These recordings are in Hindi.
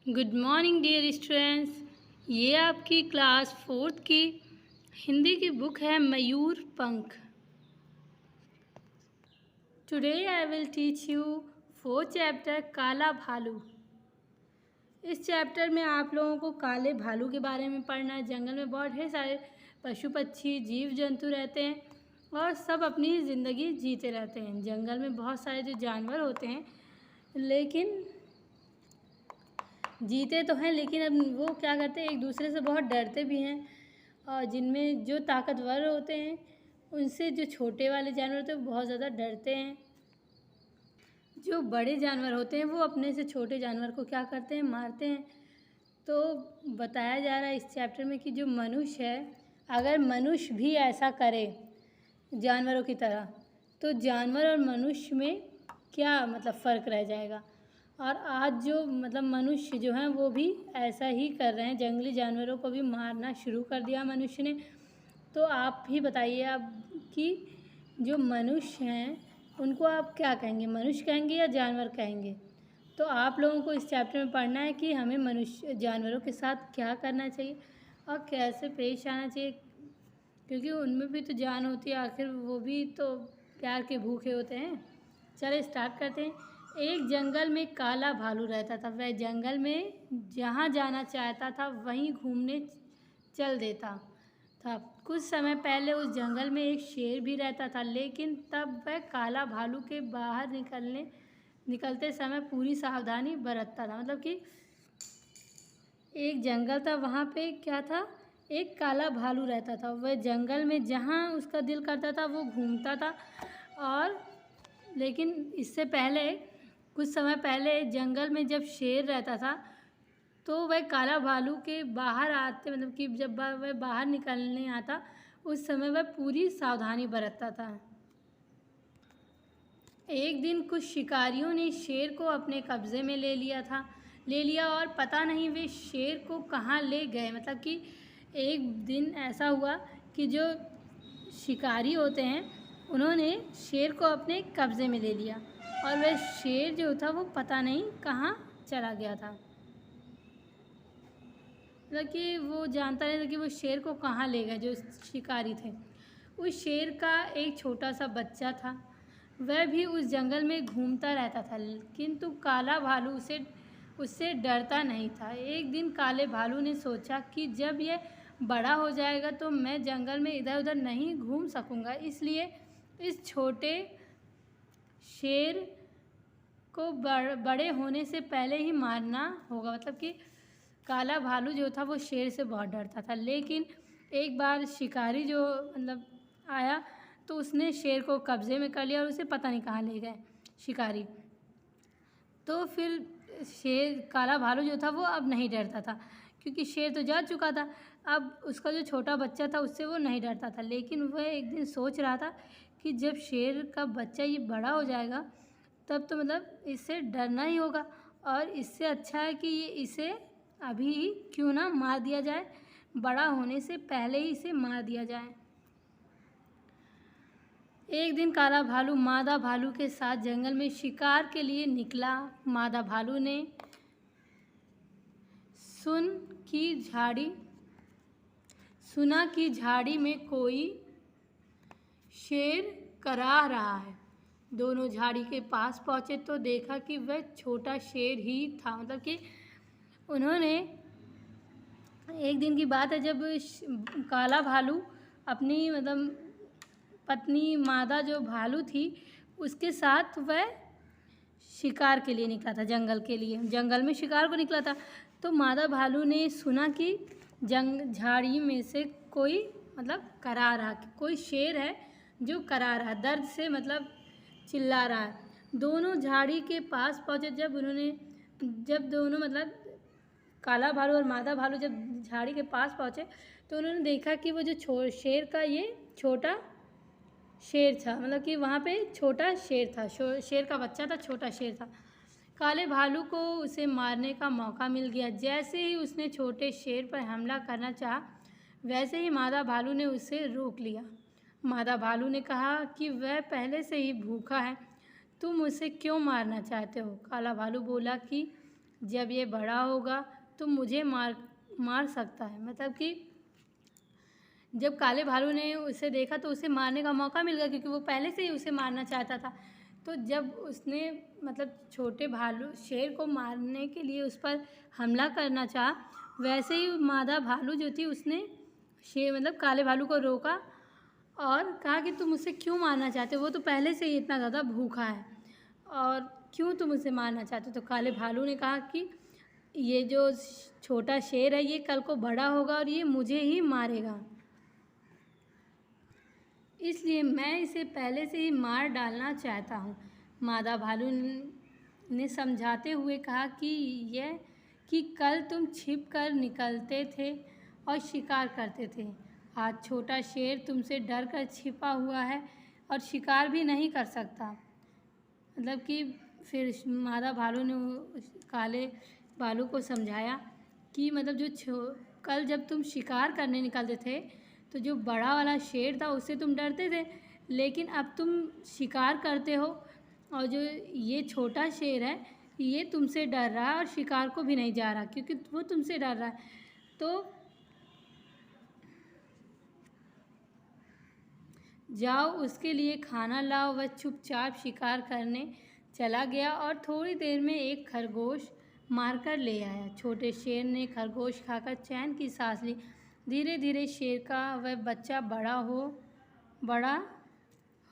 Good morning dear students. ये आपकी क्लास 4th की हिंदी की बुक है मयूर पंख। Today I will teach you 4th chapter काला भालू। इस चैप्टर में आप लोगों को काले भालू के बारे में पढ़ना है। जंगल में बहुत ढेर सारे पशु पक्षी जीव जंतु रहते हैं और सब अपनी ज़िंदगी जीते रहते हैं। जंगल में बहुत सारे जो जानवर होते हैं लेकिन जीते तो हैं, लेकिन अब वो क्या करते हैं, एक दूसरे से बहुत डरते भी हैं। और जिनमें जो ताकतवर होते हैं उनसे जो छोटे वाले जानवर होते हैं वो बहुत ज़्यादा डरते हैं। जो बड़े जानवर होते हैं वो अपने से छोटे जानवर को क्या करते हैं, मारते हैं। तो बताया जा रहा है इस चैप्टर में कि जो मनुष्य है, अगर मनुष्य भी ऐसा करे जानवरों की तरह तो जानवर और मनुष्य में क्या फ़र्क रह जाएगा। और आज जो मनुष्य जो हैं वो भी ऐसा ही कर रहे हैं, जंगली जानवरों को भी मारना शुरू कर दिया मनुष्य ने। तो आप ही बताइए अब कि जो मनुष्य हैं उनको आप क्या कहेंगे, मनुष्य कहेंगे या जानवर कहेंगे। तो आप लोगों को इस चैप्टर में पढ़ना है कि हमें मनुष्य जानवरों के साथ क्या करना चाहिए और कैसे पेश आना चाहिए, क्योंकि उनमें भी तो जान होती है, आखिर वो भी तो प्यार के भूखे होते हैं। चलिए स्टार्ट करते हैं। एक जंगल में काला भालू रहता था। वह जंगल में जहाँ जाना चाहता था वहीं घूमने चल देता था। कुछ समय पहले उस जंगल में एक शेर भी रहता था, लेकिन तब वह काला भालू के बाहर निकलते समय पूरी सावधानी बरतता था। कि एक जंगल था, वहाँ पे क्या था, एक काला भालू रहता था। वह जंगल में जहाँ उसका दिल करता था वो घूमता था। और लेकिन इससे पहले कुछ समय पहले जंगल में जब शेर रहता था तो वह काला भालू के बाहर आते कि जब वह बाहर निकलने आता उस समय वह पूरी सावधानी बरतता था। एक दिन कुछ शिकारियों ने शेर को अपने कब्ज़े में ले लिया और पता नहीं वे शेर को कहाँ ले गए। कि एक दिन ऐसा हुआ कि जो शिकारी होते हैं उन्होंने शेर को अपने कब्ज़े में ले लिया और वह शेर जो था वो पता नहीं कहाँ चला गया था। कि वो जानता नहीं था कि वो शेर को कहाँ ले गए जो शिकारी थे। उस शेर का एक छोटा सा बच्चा था, वह भी उस जंगल में घूमता रहता था, किंतु काला भालू उससे डरता नहीं था। एक दिन काले भालू ने सोचा कि जब यह बड़ा हो जाएगा तो मैं जंगल में इधर उधर नहीं घूम सकूंगा, इसलिए इस छोटे शेर को बड़े होने से पहले ही मारना होगा। कि काला भालू जो था वो शेर से बहुत डरता था, लेकिन एक बार शिकारी जो आया तो उसने शेर को कब्ज़े में कर लिया और उसे पता नहीं कहाँ ले गए शिकारी। तो फिर काला भालू जो था वो अब नहीं डरता था, क्योंकि शेर तो जा चुका था। अब उसका जो छोटा बच्चा था उससे वो नहीं डरता था, लेकिन वह एक दिन सोच रहा था कि जब शेर का बच्चा ये बड़ा हो जाएगा तब तो इससे डरना ही होगा, और इससे अच्छा है कि इसे अभी ही क्यों ना मार दिया जाए, बड़ा होने से पहले ही इसे मार दिया जाए। एक दिन काला भालू मादा भालू के साथ जंगल में शिकार के लिए निकला। मादा भालू ने सुना कि झाड़ी में कोई शेर कराह रहा है। दोनों झाड़ी के पास पहुँचे तो देखा कि वह छोटा शेर ही था। कि उन्होंने, एक दिन की बात है जब काला भालू अपनी पत्नी मादा जो भालू थी उसके साथ वह शिकार के लिए निकला था, जंगल में शिकार को निकला था। तो मादा भालू ने सुना कि झाड़ी में से कोई करा रहा, कोई शेर है जो करा रहा, दर्द से चिल्ला रहा है। दोनों झाड़ी के पास पहुँचे। जब दोनों काला भालू और मादा भालू जब झाड़ी के पास पहुँचे तो उन्होंने देखा कि वो जो शेर का ये छोटा शेर था। कि वहाँ पे छोटा शेर था, शेर का बच्चा था, छोटा शेर था। काले भालू को उसे मारने का मौका मिल गया। जैसे ही उसने छोटे शेर पर हमला करना चाहा, वैसे ही मादा भालू ने उसे रोक लिया। मादा भालू ने कहा कि वह पहले से ही भूखा है, तुम उसे क्यों मारना चाहते हो। काला भालू बोला कि जब ये बड़ा होगा तो मुझे मार मार सकता है। मतलब कि जब काले भालू ने उसे देखा तो उसे मारने का मौका मिल गया, क्योंकि वो पहले से ही उसे मारना चाहता था। तो जब उसने मतलब छोटे भालू शेर को मारने के लिए उस पर हमला करना चाहा, वैसे ही मादा भालू जो थी उसने शेर मतलब काले भालू को रोका और कहा कि तुम उसे क्यों मारना चाहते हो, वो तो पहले से ही इतना ज़्यादा भूखा है और क्यों तुम उसे मारना चाहते हो। तो काले भालू ने कहा कि ये जो छोटा शेर है ये कल को बड़ा होगा और ये मुझे ही मारेगा, इसलिए मैं इसे पहले से ही मार डालना चाहता हूँ। मादा भालू ने समझाते हुए कहा कि कल तुम छिप कर निकलते थे और शिकार करते थे, आज छोटा शेर तुमसे डर कर छिपा हुआ है और शिकार भी नहीं कर सकता। मतलब कि फिर मादा भालू ने काले भालू को समझाया कि मतलब कल जब तुम शिकार करने निकलते थे तो जो बड़ा वाला शेर था उससे तुम डरते थे, लेकिन अब तुम शिकार करते हो और जो ये छोटा शेर है ये तुमसे डर रहा है और शिकार को भी नहीं जा रहा, क्योंकि वो तुमसे डर रहा है। तो जाओ उसके लिए खाना लाओ। वह चुपचाप शिकार करने चला गया और थोड़ी देर में एक खरगोश मारकर ले आया। छोटे शेर ने खरगोश खाकर चैन की सांस ली। धीरे धीरे शेर का वह बच्चा बड़ा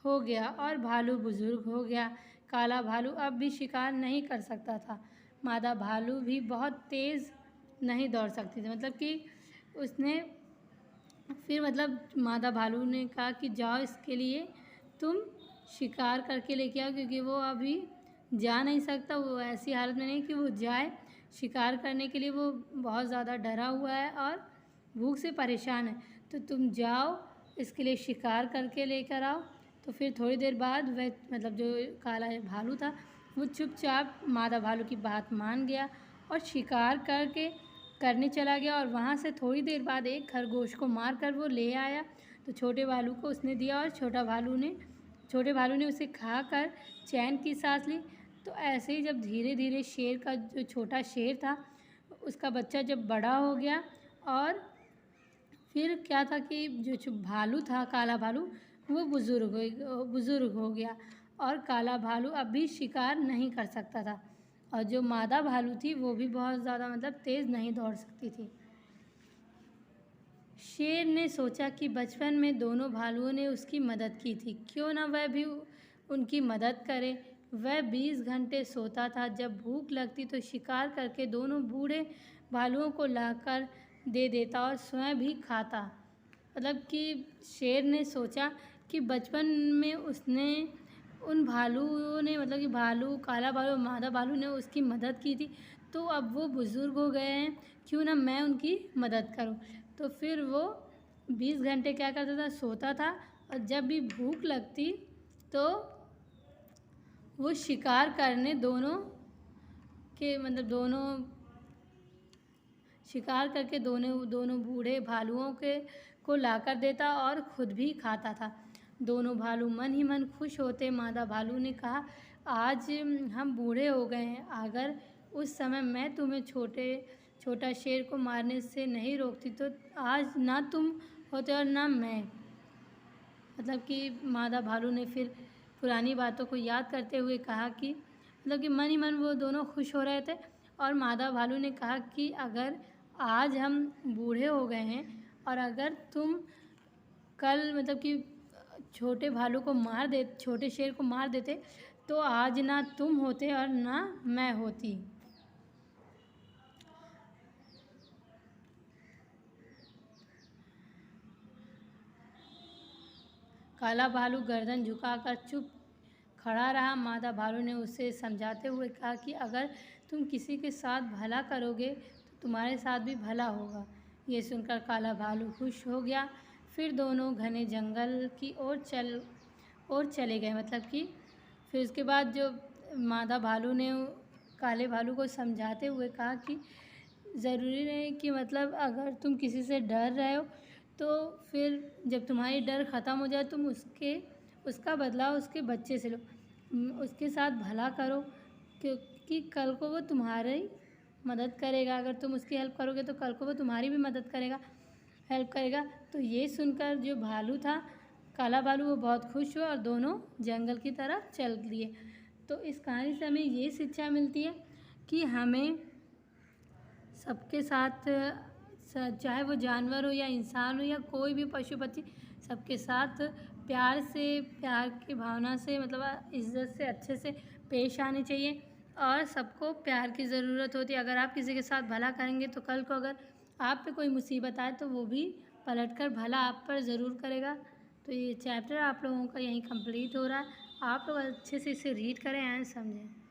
हो गया और भालू बुजुर्ग हो गया। काला भालू अब भी शिकार नहीं कर सकता था। मादा भालू भी बहुत तेज़ नहीं दौड़ सकती थी। मतलब कि उसने फिर मतलब मादा भालू ने कहा कि जाओ इसके लिए तुम शिकार करके लेके आओ, क्योंकि वो अभी जा नहीं सकता, वो ऐसी हालत में नहीं कि वो जाए शिकार करने के लिए, वो बहुत ज़्यादा डरा हुआ है और भूख से परेशान है। तो तुम जाओ इसके लिए शिकार करके लेकर आओ। तो फिर थोड़ी देर बाद वह मतलब जो काला भालू था वो चुपचाप मादा भालू की बात मान गया और शिकार करने चला गया और वहाँ से थोड़ी देर बाद एक खरगोश को मार कर वो ले आया। तो छोटे भालू को उसने दिया और छोटे भालू ने उसे खाकर चैन की सांस ली। तो ऐसे ही जब धीरे धीरे शेर का जो छोटा शेर था उसका बच्चा जब बड़ा हो गया और फिर क्या था कि जो भालू था काला भालू वो बुज़ुर्ग हो गया और काला भालू अब भी शिकार नहीं कर सकता था और जो मादा भालू थी वो भी बहुत ज़्यादा मतलब तेज़ नहीं दौड़ सकती थी। शेर ने सोचा कि बचपन में दोनों भालुओं ने उसकी मदद की थी, क्यों ना वह भी उनकी मदद करे। वह 20 घंटे सोता था, जब भूख लगती तो शिकार करके दोनों बूढ़े भालुओं को लाकर दे देता और स्वयं भी खाता। मतलब कि शेर ने सोचा कि बचपन में उसने उन भालुओं ने मतलब कि काला भालू मादा भालू ने उसकी मदद की थी, तो अब वो बुज़ुर्ग हो गए हैं, क्यों ना मैं उनकी मदद करूं। तो फिर वो 20 घंटे क्या करता था, सोता था और जब भी भूख लगती तो वो शिकार करने शिकार करके दोनों बूढ़े भालुओं को लाकर देता और खुद भी खाता था। दोनों भालू मन ही मन खुश होते। मादा भालू ने कहा, आज हम बूढ़े हो गए हैं, अगर उस समय मैं तुम्हें छोटा शेर को मारने से नहीं रोकती तो आज ना तुम होते और ना मैं। मतलब कि मादा भालू ने फिर पुरानी बातों को याद करते हुए कहा कि मतलब कि मन ही मन वो दोनों खुश हो रहे थे और मादा भालू ने कहा कि अगर आज हम बूढ़े हो गए हैं और अगर तुम कल मतलब कि छोटे शेर को मार देते तो आज ना तुम होते और ना मैं होती। काला भालू गर्दन झुकाकर चुप खड़ा रहा। मादा भालू ने उसे समझाते हुए कहा कि अगर तुम किसी के साथ भला करोगे तो तुम्हारे साथ भी भला होगा। ये सुनकर काला भालू खुश हो गया। फिर दोनों घने जंगल की ओर चले गए। मतलब कि फिर उसके बाद जो मादा भालू ने काले भालू को समझाते हुए कहा कि ज़रूरी नहीं कि मतलब अगर तुम किसी से डर रहे हो तो फिर जब तुम्हारी डर ख़त्म हो जाए तुम उसका बदलाव उसके बच्चे से लो, उसके साथ भला करो, क्योंकि कल को वो तुम्हारी मदद करेगा। अगर तुम उसकी हेल्प करोगे तो कल को वो तुम्हारी भी मदद करेगा, हेल्प करेगा। तो ये सुनकर जो भालू था, काला भालू, वो बहुत खुश हुआ और दोनों जंगल की तरफ चल दिए। तो इस कहानी से हमें ये शिक्षा मिलती है कि हमें सबके साथ, चाहे वो जानवर हो या इंसान हो या कोई भी पशु पक्षी, सबके साथ प्यार से, प्यार की भावना से, मतलब इज़्ज़त से, अच्छे से पेश आने चाहिए। और सबको प्यार की ज़रूरत होती है। अगर आप किसी के साथ भला करेंगे तो कल को अगर आप पे कोई मुसीबत आए तो वो भी पलटकर भला आप पर ज़रूर करेगा। तो ये चैप्टर आप लोगों का यहीं कंप्लीट हो रहा है। आप लोग अच्छे से इसे रीड करें एंड समझें।